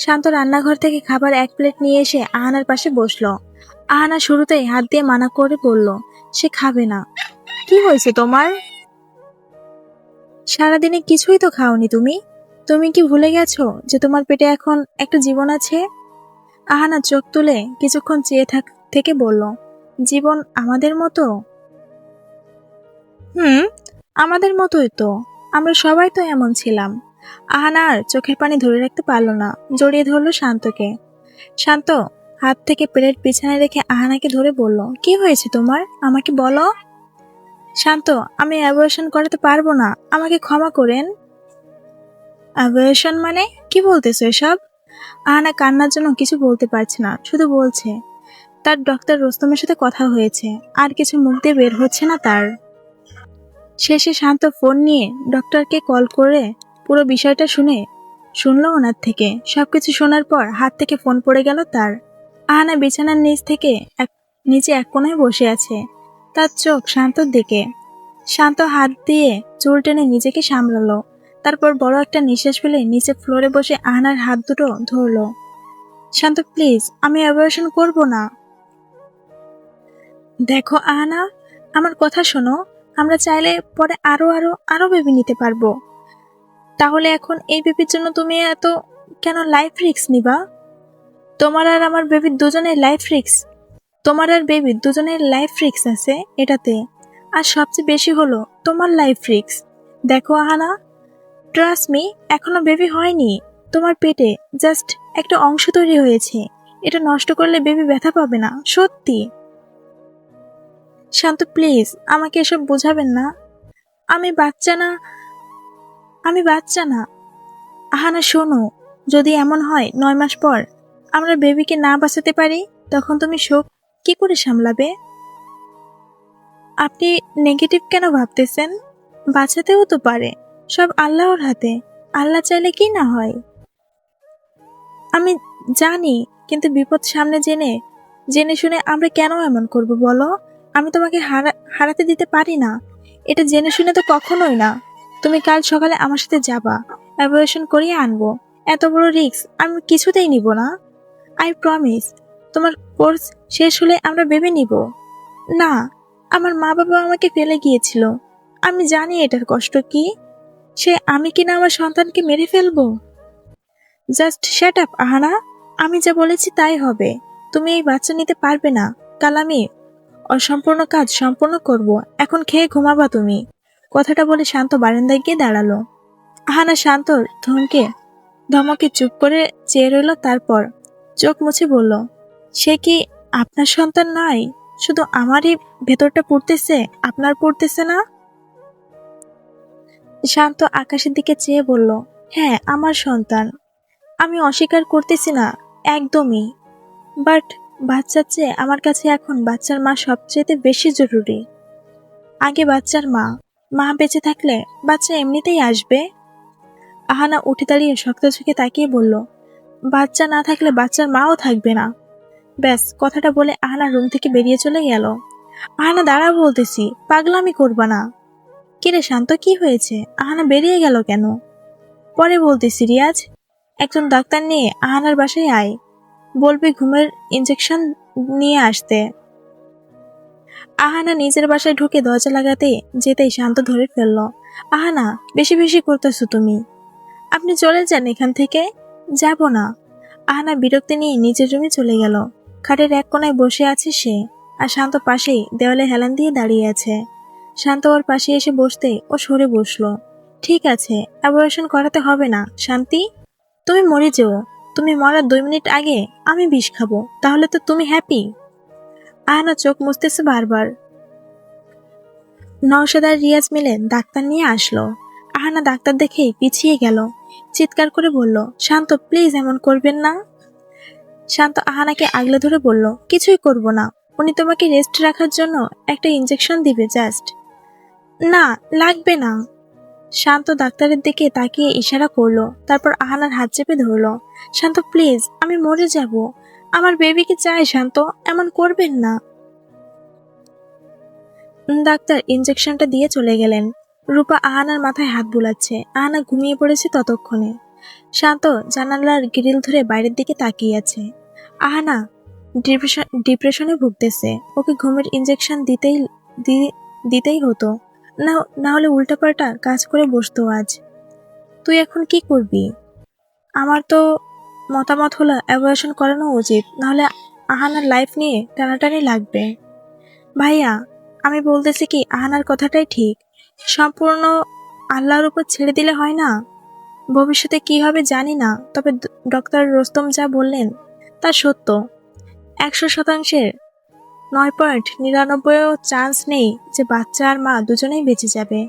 শান্ত রান্নাঘর থেকে খাবার এক প্লেট নিয়ে এসে আহানার পাশে বসলো। আহানা শুরুতেই হাত দিয়ে মানা করে বলল সে খাবে না। কি হয়েছে তোমার? সারাদিনে কিছুই তো খাওনি তুমি। তুমি কি ভুলে গেছো যে তোমার পেটে এখন একটা জীবন আছে? আহানা চোখ তুলে কিছুক্ষণ চেয়ে থেকে বলল, জীবন আমাদের মতো? আমাদের মতোই তো, আমরা সবাই তো এমন ছিলাম। আহানা আর চোখের পানি ধরে রাখতে পারল না, জড়িয়ে ধরল শান্তকে। শান্ত হাত থেকে প্লেট বিছানায় রেখে আহানাকে ধরে বলল, কি হয়েছে তোমার, আমাকে বলো। শান্ত, আমি অ্যাবর্শন করাতে পারবো না, আমাকে ক্ষমা করেন। অ্যাবর্শন মানে কি বলতেছো এসব? আহানা কান্নার জন্য কিছু বলতে পারছে না, শুধু বলছে তার ডক্টর রোস্তমের সাথে কথা হয়েছে, আর কিছু মুখ দিয়ে বের হচ্ছে না তার। শেষে শান্ত ফোন নিয়ে ডক্টরকে কল করে পুরো বিষয়টা শুনলো ওনার থেকে। সবকিছু শোনার পর হাত থেকে ফোন পড়ে গেল তার। আহানা বিছানার নিচে এক কোণায় বসে আছে, তার চোখ শান্তর দিকে। শান্ত হাত দিয়ে চুল টেনে নিজেকে সামলালো, তারপর বড় একটা নিঃশ্বাস ফেলে নিচে ফ্লোরে বসে আহানার হাত দুটো ধরলো। শান্ত, প্লিজ, আমি অপারেশন করব না। দেখো আহানা, আমার কথা শোনো, আমরা চাইলে পরে আরো আরো আরো বেবি নিতে পারবো। তাহলে এখন এই বেবির জন্য তুমি এত কেন লাইফ রিস্ক নিবা? তোমার আর আমার বেবির দুজনের লাইফ রিস্ক, তোমার আর বেবির দুজনের লাইফ রিস্ক আছে এটাতে। আর সবচেয়ে বেশি হলো তোমার লাইফ রিস্ক। দেখো আহানা, ট্রাস্ট মি, এখনো বেবি হয়নি। তোমার পেটে জাস্ট একটা অংশ তৈরি হয়েছে। এটা নষ্ট করলে বেবি ব্যথা পাবে না, সত্যি। শান্ত, প্লিজ আমাকে এসব বোঝাবেন না। আমি বাচ্চা না, আমি বাচ্চা না। আহানা শোনো, যদি এমন হয় 9 মাস পর আমরা বেবিকে না বাঁচাতে পারি, তখন তুমি শোক কি করে সামলাবে? আপনি নেগেটিভ কেন ভাবতেছেন? বাঁচাতেও তো পারে, সব আল্লাহর হাতে। আল্লাহ চাইলে কি না হয়। আমি জানি, কিন্তু বিপদ সামনে জেনে জেনে শুনে আমরা কেন এমন করব বলো? আমি তোমাকে হারাতে দিতে পারি না, এটা জেনে শুনে তো কখনোই না। তুমি কাল সকালে আমার সাথে যাবা, অ্যাবর্শন করিয়ে আনবো। এত বড় রিস্ক আমি কিছুতেই নিব না। I promise. তোমার কোর্স শেষ হলে আমরা ভেবে নিব। না, আমার মা বাবা আমাকে ফেলে গিয়েছিল। আমি জানি এটার কষ্ট কি। সে আমি কিনা আমার সন্তানকে মেরে ফেলবো? Just shut up আহানা। আমি যা বলেছি তাই হবে। তুমি এই বাচ্চা নিতে পারবে না। কাল আমি অসম্পূর্ণ কাজ সম্পূর্ণ করব। এখন খেয়ে ঘুমাবা তুমি। কথাটা বলে শান্ত বারান্দায় গিয়ে দাঁড়ালো। আহানা শান্তর ধমকে চুপ করে চেয়ে রইল, তারপর চোখ মুছে বলল, সে কি আপনার সন্তান নয়? শুধু আমারই ভেতরটা পুড়তেছে, আপনার পুড়তেছে না? শান্ত আকাশের দিকে চেয়ে বলল, হ্যাঁ আমার সন্তান। আমি অস্বীকার করতেছি না, একদমই। বাট বাচ্চার চেয়ে আমার কাছে এখন বাচ্চার মা সবচেয়ে বেশি জরুরি। আগে বাচ্চার মা। মা বেঁচে থাকলে বাচ্চা এমনিতেই আসবে। আহানা উঠে দাঁড়িয়ে শক্ত চোখে তাকিয়ে বলল, বাচ্চা না থাকলে বাচ্চার মাও থাকবে না। ব্যাস, কথাটা বলে আহানা রুম থেকে বেরিয়ে চলে গেল। আহানা দাঁড়া বলতেছি, পাগলামি করবা না। কিরে শান্ত, কি হয়েছে? আহানা বেরিয়ে গেল কেন? পরে বলতেছি রিয়াজ, একজন ডাক্তার নিয়ে আহানার বাসায় আয়। বলবি ঘুমের ইনজেকশন নিয়ে আসতে। আহানা নিজের বাসায় ঢুকে দরজা লাগাতে যেতেই শান্ত ধরে ফেলল। আহানা, বেশি বেশি করতেছো তুমি। আপনি চলে যান এখান থেকে। যাব না। আহানা বিরক্তি নিয়ে নিজের রুমে চলে গেল। খাটের এক কোনায় বসে আছে সে, আর শান্ত পাশেই দেওয়ালে হেলান দিয়ে দাঁড়িয়ে আছে। শান্ত ওর পাশে এসে বসতে ও সরে বসলো। ঠিক আছে, অ্যাবর্শন করাতে হবে না শান্তি। তুমি মরে যেও। তুমি মরার 2 মিনিট আগে আমি বিষ খাবো, তাহলে তো তুমি হ্যাপি। আহানা চোখ মুছতেছে বারবার। নওশাদ আর রিয়াজ মিলে ডাক্তার নিয়ে আসলো। আহানা ডাক্তার দেখেই পিছিয়ে গেল। চিৎকার করে বলল, শান্ত প্লিজ এমন করবেন না। শান্ত আহানাকে আগলে ধরে বলল, কিছুই করব না। উনি তোমাকে রেস্ট রাখার জন্য একটা ইনজেকশন দিবে জাস্ট। না, লাগবে না। শান্ত ডাক্তারের দিকে তাকিয়ে ইশারা করলো, তারপর আহানার হাত চেপে ধরলো। শান্ত প্লিজ, আমি মরে যাব। আমার বেবিকে চাই শান্ত, এমন করবেন না। ডাক্তার ইনজেকশনটা দিয়ে চলে গেলেন। রূপা আহানার মাথায় হাত বুলাচ্ছে। আহানা ঘুমিয়ে পড়েছে ততক্ষণে। শান্ত জানালার গ্রিল ধরে বাইরের দিকে তাকিয়ে আছে। আহানা ডিপ্রেশনে ভুগতেছে। ওকে ঘুমের ইনজেকশন দিতেই হতো, না না হলে উল্টাপাল্টা কাজ করে বসতো আজ। তুই এখন কি করবি? আমার তো মতামত হলো অ্যাবর্শন করানো উচিত, নাহলে আহানার লাইফ নিয়ে টানাটানি লাগবে। ভাইয়া, আমি বলতেছি কি, আহানার কথাটাই ঠিক। সম্পূর্ণ আল্লাহর উপর ছেড়ে দিলে হয় না? ভবিষ্যতে কি হবে জানি না, তবে ডক্টর রোস্তম যা বললেন তা সত্য। 100%-এর 9.99 চান্স নেই যে বাচ্চা আর মা দুজনেই বেঁচে যাবে।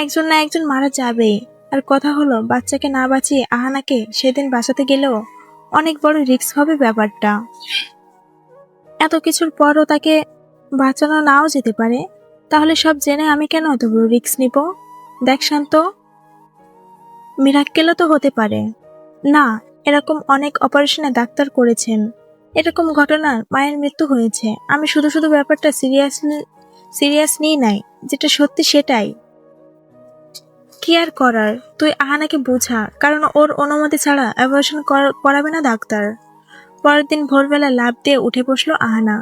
একজন না একজন মারা যাবেই। আর কথা হলো, বাচ্চাকে না বাঁচিয়ে আহানাকে সেদিন বাঁচাতে গেলেও অনেক বড় রিস্ক হবে ব্যাপারটা। এত কিছুর পরও তাকে বাঁচানো নাও যেতে পারে। তাহলে সব জেনে আমি কেন এত বড় রিস্ক নিব? দেখ শান্ত, মিরাক্কেলও তো হতে পারে। না, এরকম অনেক অপারেশনে ডাক্তার করেছেন। এরকম ঘটনার মায়ের মৃত্যু হয়েছে। আমি শুধু শুধু ব্যাপারটা সিরিয়াস নিই নাই, যেটা সত্যি সেটাই। কি আর করার, তুই আহানাকে বোঝা, কারণ ওর অনুমতি ছাড়া অ্যাবর্শন করাবে না ডাক্তার। পরের দিন ভোরবেলা লাফ দিয়ে উঠে বসলো আহানা।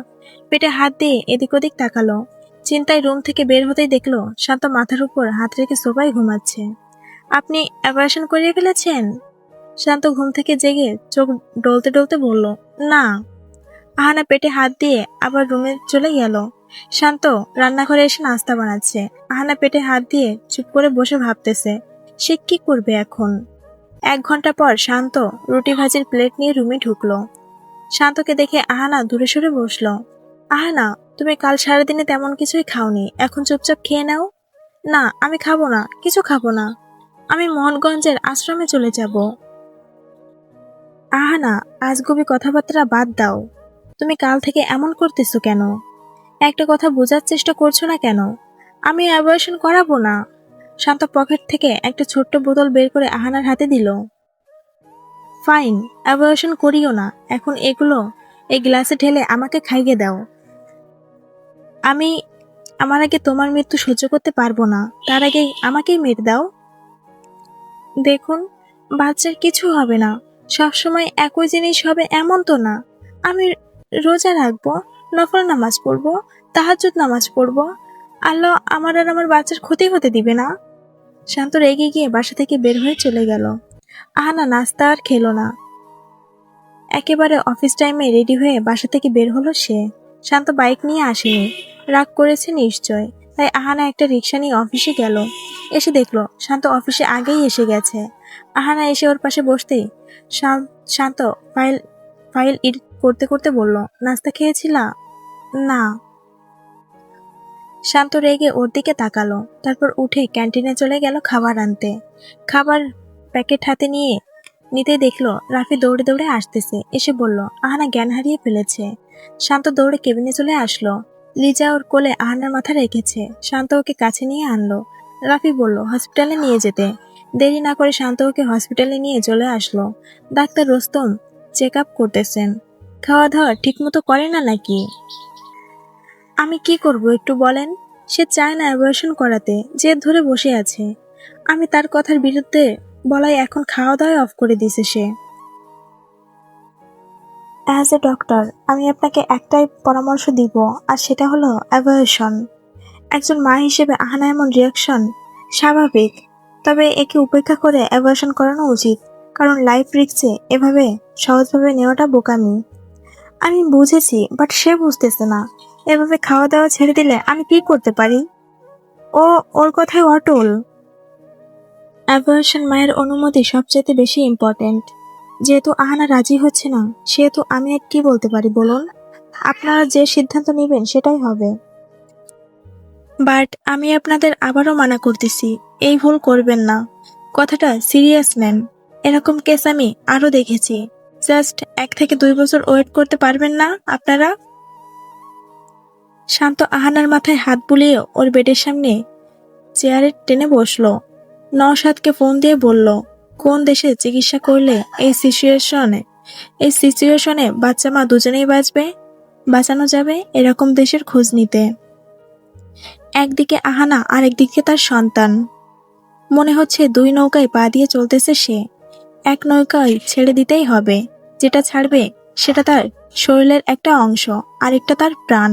পেটে হাত দিয়ে এদিক ওদিক তাকালো। চিন্তায় রুম থেকে বের হতেই দেখলো শান্ত মাথার উপর হাত রেখে সোফায় ঘুমাচ্ছে। আপনি অ্যাবর্শন করিয়ে ফেলেছেন? শান্ত ঘুম থেকে জেগে চোখ ডলতে ডলতে বলল, না। আহানা পেটে হাত দিয়ে আবার রুমে চলে গেল। শান্ত রান্নাঘরে এসে নাস্তা বানাচ্ছে। আহানা পেটে হাত দিয়ে চুপ করে বসে ভাবতেছে সে কি করবে এখন। 1 ঘন্টা পর শান্ত রুটি ভাজির প্লেট নিয়ে রুমে ঢুকলো। শান্তকে দেখে আহানা দূরে সরে বসলো। আহানা, তুমি কাল সারাদিনে তেমন কিছুই খাওনি, এখন চুপচাপ খেয়ে নাও। না, আমি খাবো না, কিছু খাবো না। আমি মোহনগঞ্জের আশ্রমে চলে যাব। আহানা, আজগুবি কথাবার্তা বাদ দাও। তুমি কাল থেকে এমন করতেছো কেন? একটা কথা বোঝার চেষ্টা করছো না কেন? আমি অ্যাবর্শন করাবো না। শান্ত পকেট থেকে একটা ছোট্ট বোতল বের করে আহানার হাতে দিল। ফাইন, অ্যাবর্শন করিও না। এখন এগুলো এই গ্লাসে ঢেলে আমাকে খাইয়ে দাও। আমি আমার আগে তোমার মৃত্যু সহ্য করতে পারবো না। তার আগেই আমাকেই মেরে দাও। দেখুন, বাচ্চার কিছু হবে না। সবসময় একই জিনিস হবে এমন তো না। আমি রোজা রাখবো, নফল নামাজ পড়বো, তাহাজ্জুদ নামাজ পড়বো। আল্লাহ আমার আর আমার বাচ্চার ক্ষতি হতে দিবে না। শান্ত রেগে গিয়ে বাসা থেকে বের হয়ে চলে গেল। আহানা নাস্তা আর খেলো না। একেবারে অফিস টাইমে রেডি হয়ে বাসা থেকে বের হলো সে। শান্ত বাইক নিয়ে আসেনি, রাগ করেছে নিশ্চয়। তাই আহানা একটা রিক্সা নিয়ে অফিসে গেল। এসে দেখলো শান্ত অফিসে আগেই এসে গেছে। আহানা এসে ওর পাশে বসতেই শান্ত ফাইল ফাইল এডিট করতে করতে বলল, নাস্তা খেয়েছিলা? না। শান্ত রেগে ওর দিকে তাকালো, তারপর উঠে ক্যান্টিনে চলে গেল খাবার আনতে। খাবার প্যাকেট হাতে নিতেই দেখলো রাফি দৌড়ে দৌড়ে আসতেছে। এসে বলল, আহানা জ্ঞান হারিয়ে ফেলেছে। শান্ত দৌড়ে কেবিনে চলে আসলো। লিজা ওর কোলে আহানার মাথা রেখেছে। শান্ত ওকে কাছে নিয়ে আনলো। রাফি বলল হসপিটালে নিয়ে যেতে। দেরি না করে শান্ত ওকে হসপিটালে নিয়ে চলে আসলো। ডাক্তার রোস্তম চেক আপ করতেছেন। খাওয়া দাওয়া ঠিক মতো করে না নাকি? আমি কি করব একটু বলেন? সে চায় না অ্যাবর্শন করাতে, জেদ ধরে বসে আছে। আমি তার কথার বিরুদ্ধে বলাই এখন খাওয়া দাওয়া অফ করে দিয়েছে সে। অ্যাজ এ ডক্টর আমি আপনাকে একটাই পরামর্শ দিব, আর সেটা হলো অ্যাবর্শন। একজন মা হিসেবে আহানা এমন রিয়াকশন স্বাভাবিক, তবে একে উপেক্ষা করে অ্যাবর্শন করানো উচিত, কারণ লাইফ রিস্কে এভাবে সহজভাবে নেওয়াটা বোকামি। আমি বুঝেছি, বাট সে বুঝতেছে না। এভাবে খাওয়া দাওয়া ছেড়ে দিলে আমি কি করতে পারি? ও ওর কথায় অটল। অ্যাবর্শন মায়ের অনুমতি সবচেয়ে বেশি ইম্পর্ট্যান্ট। যেহেতু আহানা রাজি হচ্ছে না, সেহেতু আমি আর কি বলতে পারি বলুন? আপনারা যে সিদ্ধান্ত নেবেন সেটাই হবে। বাট আমি আপনাদের আবারও মানা করতেছি, এই ভুল করবেন না। কথাটা সিরিয়াস নেন। এরকম কেস আমি আরো দেখেছি। জাস্ট 1 থেকে 2 বছর ওয়েট করতে পারবেন না আপনারা? শান্ত আহানার মাথায় হাত বুলিয়ে ওর বেডের সামনে চেয়ারে টেনে বসলো। নওশাদকে ফোন দিয়ে বলল, কোন দেশে চিকিৎসা করলে এই সিচুয়েশনে বাচ্চা মা দুজনেই বাঁচানো যাবে, এরকম দেশের খোঁজ নিতে। একদিকে আহানা আর একদিকে তার সন্তান। মনে হচ্ছে 2 নৌকায় পা দিয়ে চলতেছে সে। এক নৌকায় ছেড়ে দিতেই হবে। যেটা ছাড়বে সেটা তার শরীরের একটা অংশ, আরেকটা তার প্রাণ।